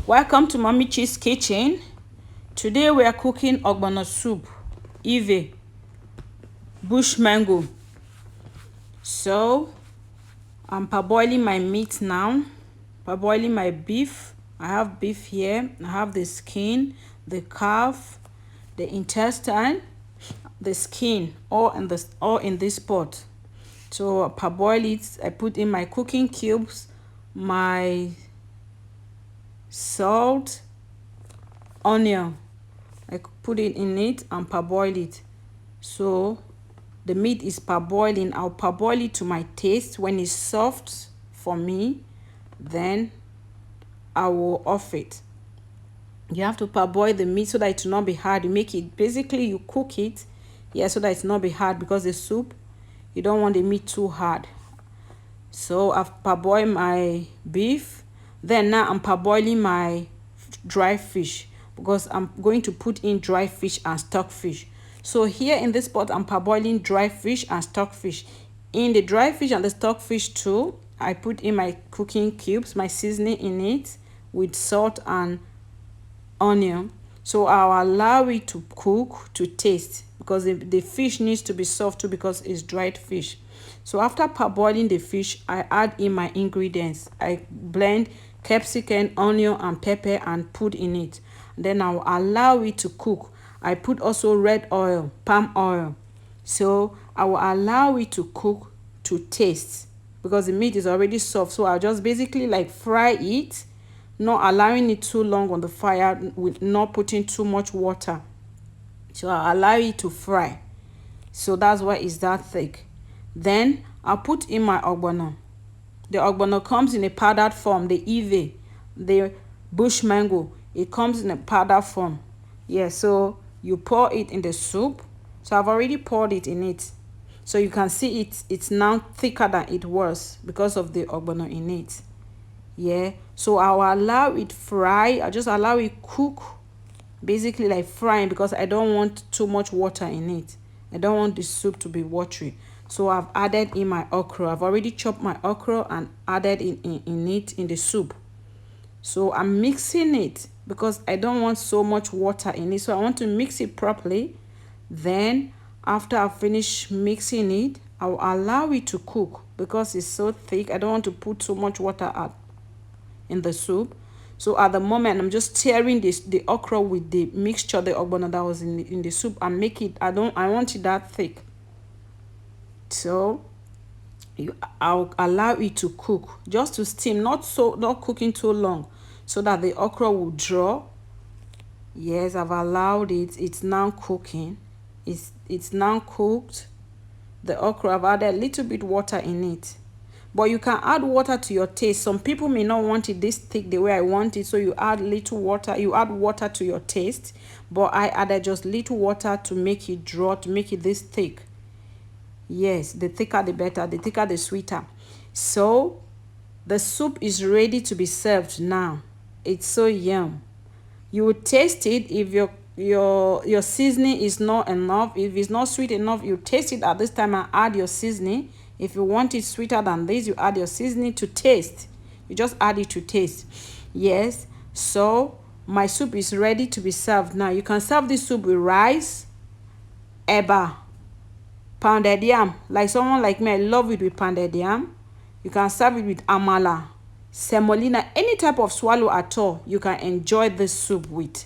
Welcome to Mommy Cheese Kitchen. Today we are cooking Ogbono soup, Eve, bush mango. So I'm parboiling my meat now, parboiling my beef. I have beef here. I have the skin, the calf, the intestine, the skin, all in this pot. So I parboil it. I put in my cooking cubes, my salt, onion. I put it in it and parboil it. So the meat is parboiling. I'll parboil it to my taste. When it's soft for me, then I will off it. You have to parboil the meat so that it will not be hard. You make it, basically you cook it, yeah, so that it's not be hard, because the soup, you don't want the meat too hard. So I've parboiled my beef. Then now I'm parboiling my dry fish, because I'm going to put in dry fish and stock fish. So here in this pot, I'm parboiling dry fish and stock fish. In the dry fish and the stock fish too, I put in my cooking cubes, my seasoning in it with salt and onion. So I'll allow it to cook to taste, because the fish needs to be soft too, because it's dried fish. So after parboiling the fish, I add in my ingredients. I blend capsicum, onion and pepper and put in it. Then I'll allow it to cook. I put also red oil, palm oil. So I will allow it to cook to taste, because the meat is already soft. So I'll just basically like fry it, not allowing it too long on the fire, with not putting too much water. So I'll allow it to fry. So that's why it's that thick. Then I'll put in my ogbono. The ogbono comes in a powdered form. The Eve, the bush mango, it comes in a powder form. Yeah, so you pour it in the soup. So I've already poured it in it. So you can see it's now thicker than it was, because of the ogbono in it. Yeah, so I'll allow it fry. I'll just allow it cook, basically like frying, because I don't want too much water in it. I don't want the soup to be watery. So I've added in my okra. I've already chopped my okra and added in it in the soup. So I'm mixing it, because I don't want so much water in it. So I want to mix it properly. Then after I finish mixing it, I'll allow it to cook, because it's so thick. I don't want to put so much water out in the soup. So at the moment, I'm just stirring the okra with the mixture, the ogbono that was in the soup, and make it, I want it that thick. So I'll allow it to cook, just to steam, not cooking too long, so that the okra will draw. Yes, I've allowed it. It's now cooking. It's now cooked. The okra, I've added a little bit water in it, but you can add water to your taste. Some people may not want it this thick the way I want it, so you add little water. You add water to your taste, but I added just little water to make it draw, to make it this thick. Yes, the thicker the better, the thicker the sweeter. So the soup is ready to be served now. It's so yum. You will taste it. If your seasoning is not enough, if it's not sweet enough, you taste it at this time and add your seasoning. If you want it sweeter than this, you add your seasoning to taste. You just add it to taste. Yes, so my soup is ready to be served now. You can serve this soup with rice, eba, pounded yam. Like someone like me, I love it with pounded yam. You can serve it with amala, semolina, any type of swallow at all. You can enjoy this soup with.